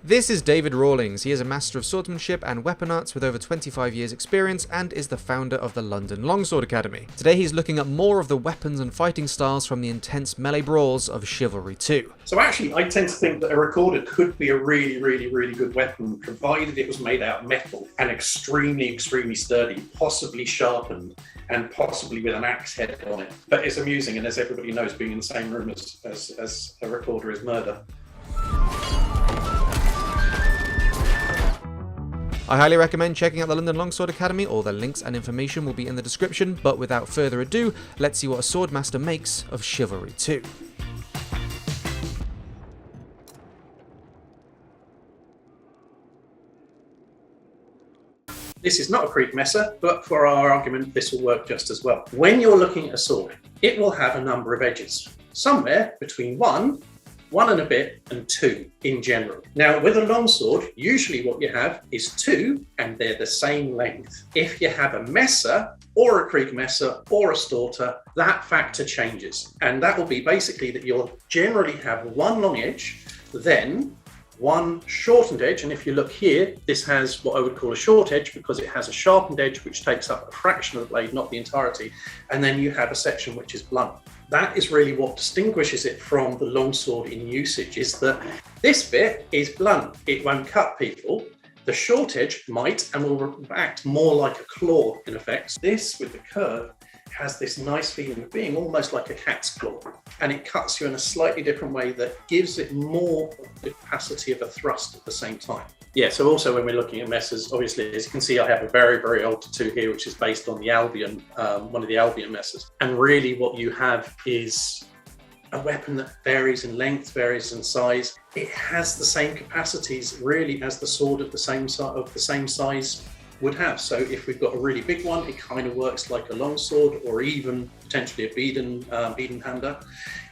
This is David Rawlings. He is a master of swordsmanship and weapon arts with over 25 years experience and is the founder of the London Longsword Academy. Today he's looking at more of the weapons and fighting styles from the intense melee brawls of Chivalry 2. So actually, I tend to think that a recorder could be a really good weapon, provided it was made out of metal and extremely sturdy, possibly sharpened, and possibly with an axe head on it. But it's amusing, and as everybody knows, being in the same room as a recorder is murder. I highly recommend checking out the London Longsword Academy. All the links and information will be in the description, but without further ado, let's see what a swordmaster makes of Chivalry 2. This is not a creep messer, but for our argument, this will work just as well. When you're looking at a sword, it will have a number of edges, somewhere between one and a bit, and 2 in general. Now, with a longsword, usually what you have is 2, and they're the same length. If you have a messer, or a creek messer, or a storter, that factor changes. And that will be basically that you'll generally have one long edge, then one shortened edge, and if you look here, this has what I would call a short edge because it has a sharpened edge which takes up a fraction of the blade, not the entirety, and then you have a section which is blunt. That is really what distinguishes it from the longsword in usage, is that this bit is blunt. It won't cut people. The short edge might and will act more like a claw in effect. This with the curve has this nice feeling of being almost like a cat's claw, and it cuts you in a slightly different way that gives it more of the capacity of a thrust at the same time. Yeah, so also when we're looking at messers, obviously, as you can see, I have a very old tattoo here, which is based on the Albion, one of the Albion messers. And really what you have is a weapon that varies in length, varies in size. It has the same capacities really as the sword of the same size would have. So if we've got a really big one, it kind of works like a longsword or even potentially a Biedenhander.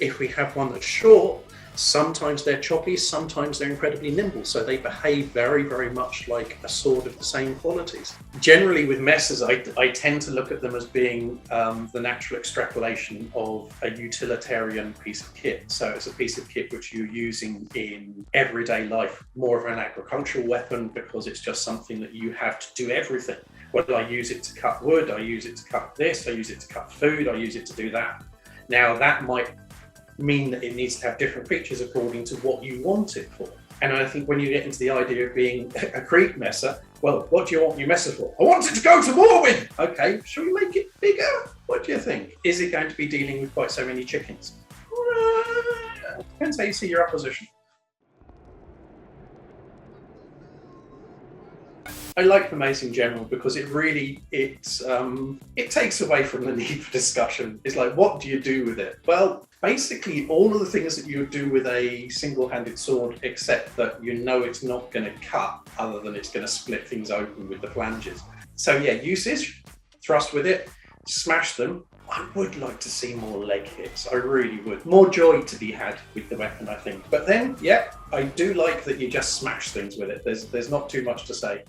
If we have one that's short, sometimes they're choppy, sometimes they're incredibly nimble, so they behave very much like a sword of the same qualities. Generally with messers, I tend to look at them as being the natural extrapolation of a utilitarian piece of kit. So it's a piece of kit which you're using in everyday life, more of an agricultural weapon because it's just something that you have to do everything. Whether I use it to cut wood, I use it to cut this, I use it to cut food, I use it to do that. Now that might mean that it needs to have different features according to what you want it for. And I think when you get into the idea of being a creep messer, well, what do you want your messer for? I want it to go to war with! Okay, shall we make it bigger? What do you think? Is it going to be dealing with quite so many chickens? Depends how you see your opposition. I like the Mace in general because it really, it takes away from the need for discussion. It's like, what do you do with it? Well, basically all of the things that you would do with a single-handed sword, except that you know it's not going to cut, other than it's going to split things open with the flanges. So yeah, usage, thrust with it, smash them. I would like to see more leg hits, I really would. More joy to be had with the weapon, I think. But then, yeah, I do like that you just smash things with it. There's not too much to say.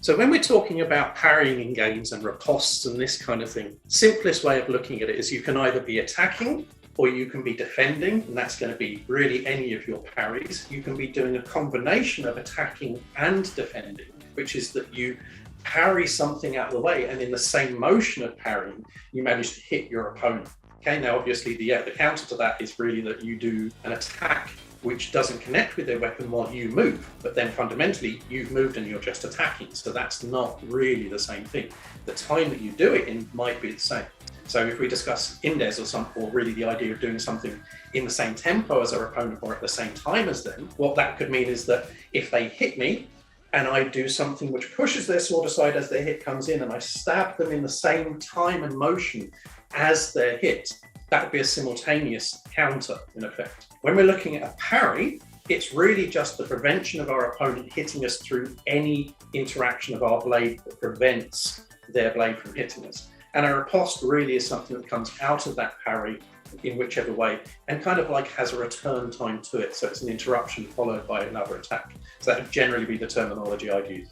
So when we're talking about parrying in games and ripostes and this kind of thing, simplest way of looking at it is you can either be attacking or you can be defending, and that's going to be really any of your parries. You can be doing a combination of attacking and defending, which is that you parry something out of the way, and in the same motion of parrying, you manage to hit your opponent. Okay, now obviously the counter to that is really that you do an attack which doesn't connect with their weapon while you move, but then fundamentally you've moved and you're just attacking, so that's not really the same thing. The time that you do it in might be the same. So if we discuss indes or really the idea of doing something in the same tempo as our opponent or at the same time as them, what that could mean is that if they hit me and I do something which pushes their sword aside as their hit comes in and I stab them in the same time and motion as their hit, that would be a simultaneous counter in effect. When we're looking at a parry, it's really just the prevention of our opponent hitting us through any interaction of our blade that prevents their blade from hitting us. And a riposte really is something that comes out of that parry in whichever way and kind of like has a return time to it. So it's an interruption followed by another attack. So that would generally be the terminology I'd use.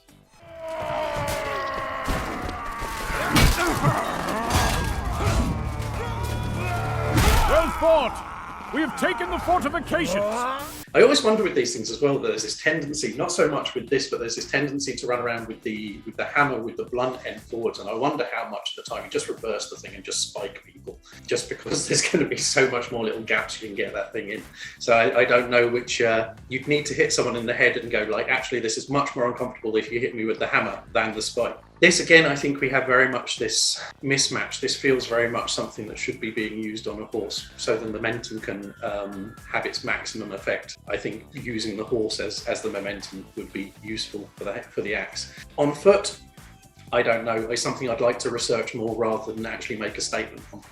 well fought! We have taken the fortifications! I always wonder with these things as well, that there's this tendency, not so much with this, but there's this tendency to run around with the hammer with the blunt end forwards, and I wonder how much of the time you just reverse the thing and just spike people, just because there's going to be so much more little gaps you can get that thing in. So I don't know which, you'd need to hit someone in the head and go like, actually this is much more uncomfortable if you hit me with the hammer than the spike. This again, I think we have very much this mismatch. This feels very much something that should be being used on a horse, so the momentum can have its maximum effect. I think using the horse as the momentum would be useful for the axe. On foot, I don't know. It's something I'd like to research more rather than actually make a statement on.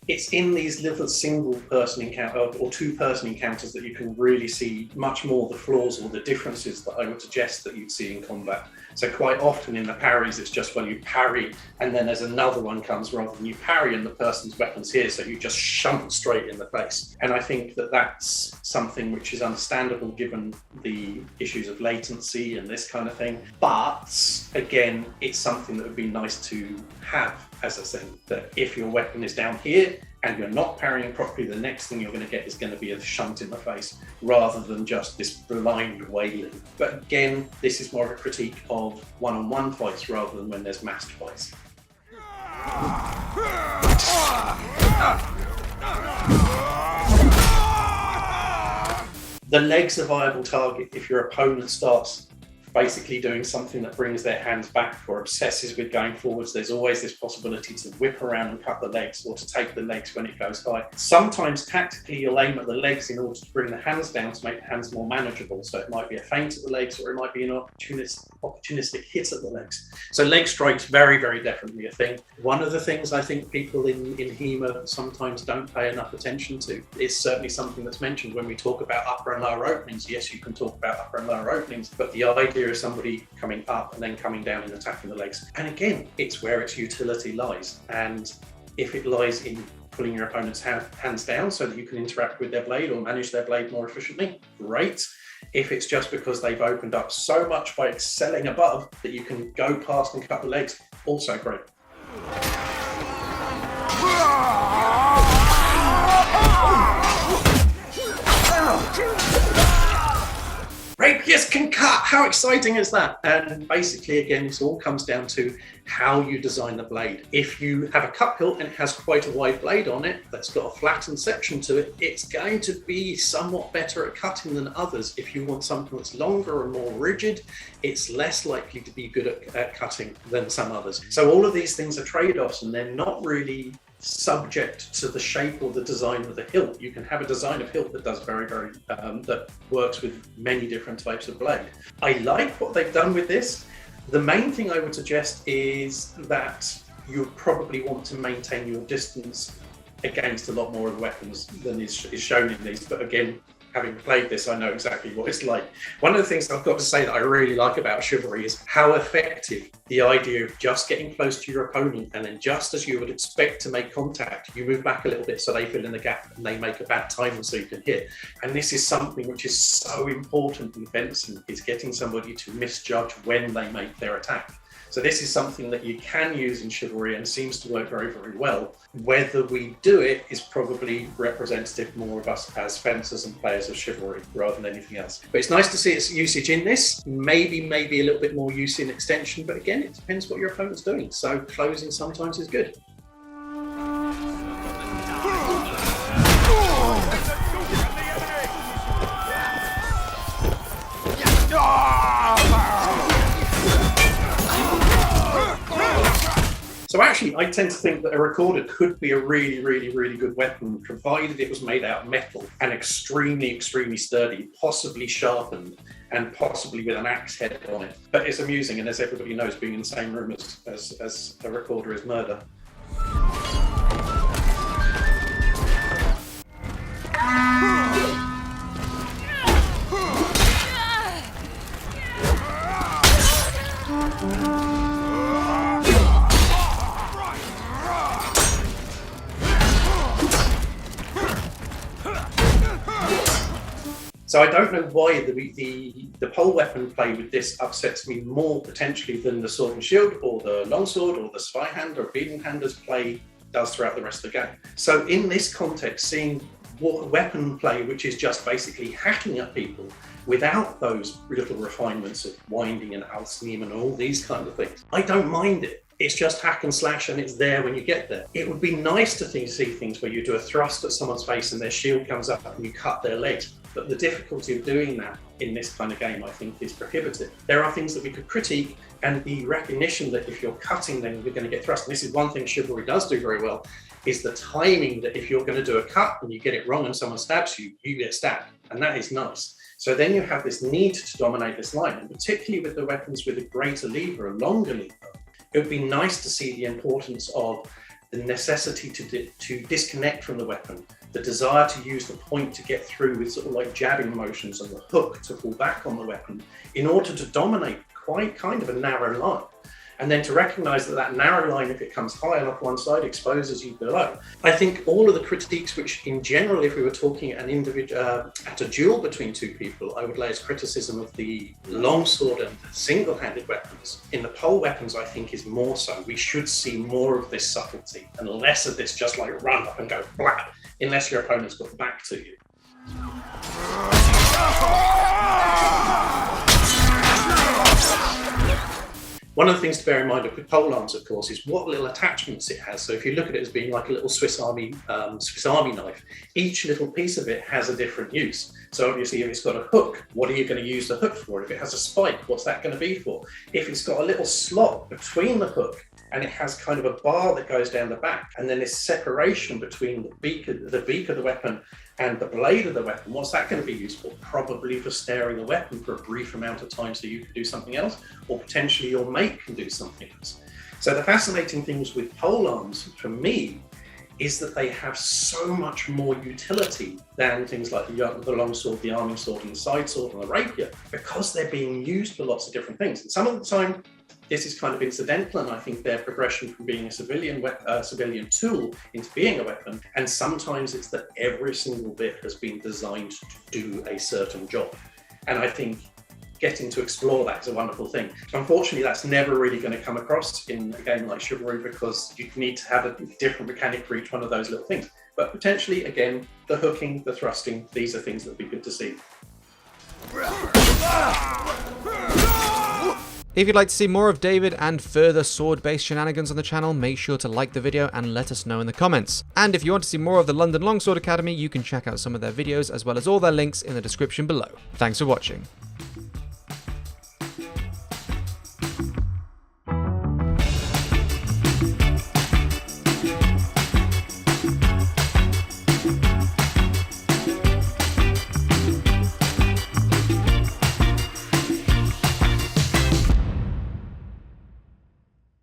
It's in these little single-person encounter or two-person encounters that you can really see much more the flaws or the differences that I would suggest that you'd see in combat. So quite often in the parries, it's just when you parry and then there's another one comes rather than you parry and the person's weapon's here, so you just shunt straight in the face. And I think that that's something which is understandable given the issues of latency and this kind of thing. But again, it's something that would be nice to have as a thing, that if your weapon is down here and you're not parrying properly, the next thing you're going to get is going to be a shunt in the face rather than just this blind wailing. But again, this is more of a critique of one-on-one fights rather than when there's massed fights. The leg's a viable target if your opponent starts basically doing something that brings their hands back or obsesses with going forwards. There's always this possibility to whip around and cut the legs or to take the legs when it goes high. Sometimes tactically you'll aim at the legs in order to bring the hands down to make the hands more manageable. So it might be a feint at the legs or it might be an opportunistic hit at the legs. So leg strike's very, very definitely a thing. One of the things I think people in HEMA sometimes don't pay enough attention to is certainly something that's mentioned when we talk about upper and lower openings. Yes, you can talk about upper and lower openings, but the idea is somebody coming up and then coming down and attacking the legs. And again, it's where its utility lies. And if it lies in pulling your opponent's hands down so that you can interact with their blade or manage their blade more efficiently, great. If it's just because they've opened up so much by excelling above that you can go past and cut the legs, also great. Rapiers can cut! How exciting is that? And basically, again, this all comes down to how you design the blade. If you have a cup hilt and it has quite a wide blade on it that's got a flattened section to it, it's going to be somewhat better at cutting than others. If you want something that's longer and more rigid, it's less likely to be good at cutting than some others. So all of these things are trade-offs and they're not really subject to the shape or the design of the hilt. You can have a design of hilt that does that works with many different types of blade. I like what they've done with this. The main thing I would suggest is that you probably want to maintain your distance against a lot more of the weapons than is shown in these. But again, having played this, I know exactly what it's like. One of the things I've got to say that I really like about Chivalry is how effective the idea of just getting close to your opponent and then just as you would expect to make contact, you move back a little bit so they fill in the gap and they make a bad timing so you can hit. And this is something which is so important in fencing, is getting somebody to misjudge when they make their attack. So this is something that you can use in Chivalry and seems to work very, very well. Whether we do it is probably representative more of us as fencers and players of Chivalry rather than anything else. But it's nice to see its usage in this. Maybe a little bit more use in extension, but again, it depends what your opponent's doing. So closing sometimes is good. So actually, I tend to think that a recorder could be a really, really, really good weapon, provided it was made out of metal and extremely, extremely sturdy, possibly sharpened, and possibly with an axe head on it. But it's amusing, and as everybody knows, being in the same room as a recorder is murder. So I don't know why the pole weapon play with this upsets me more potentially than the sword and shield or the longsword or the spy hand or beaten handers play does throughout the rest of the game. So in this context, seeing weapon play, which is just basically hacking at people without those little refinements of winding and Alsneam and all these kind of things, I don't mind it. It's just hack and slash and it's there when you get there. It would be nice to see things where you do a thrust at someone's face and their shield comes up and you cut their legs. But the difficulty of doing that in this kind of game, I think, is prohibitive. There are things that we could critique, and the recognition that if you're cutting, then you're going to get thrust. And this is one thing Chivalry does do very well, is the timing that if you're going to do a cut and you get it wrong and someone stabs you, you get stabbed. And that is nice. So then you have this need to dominate this line, and particularly with the weapons with a greater lever, a longer lever, it would be nice to see the importance of the necessity to disconnect from the weapon, the desire to use the point to get through with sort of like jabbing motions and the hook to fall back on the weapon in order to dominate quite kind of a narrow line. And then to recognize that that narrow line, if it comes high enough one side, exposes you below. I think all of the critiques, which in general, if we were talking at a duel between two people, I would lay as criticism of the longsword and single-handed weapons. In the pole weapons, I think is more so. We should see more of this subtlety and less of this just like run up and go blab, unless your opponent's got back to you. One of the things to bear in mind with pole arms, of course, is what little attachments it has. So if you look at it as being like a little Swiss Army knife, each little piece of it has a different use. So obviously, if it's got a hook, what are you going to use the hook for? If it has a spike, what's that going to be for? If it's got a little slot between the hook and it has kind of a bar that goes down the back, and then this separation between the beak of the weapon and the blade of the weapon, what's that going to be used for? Probably for snaring the weapon for a brief amount of time so you can do something else, or potentially your mate can do something else. So the fascinating things with pole arms, for me, is that they have so much more utility than things like the longsword, the arming sword, and the side sword, and the rapier, because they're being used for lots of different things. And some of the time, this is kind of incidental, and I think their progression from being a civilian tool into being a weapon, and sometimes it's that every single bit has been designed to do a certain job. And I think getting to explore that is a wonderful thing. Unfortunately, that's never really going to come across in a game like Chivalry, because you need to have a different mechanic for each one of those little things. But potentially, again, the hooking, the thrusting, these are things that would be good to see. If you'd like to see more of David and further sword-based shenanigans on the channel, make sure to like the video and let us know in the comments. And if you want to see more of the London Longsword Academy, you can check out some of their videos as well as all their links in the description below. Thanks for watching.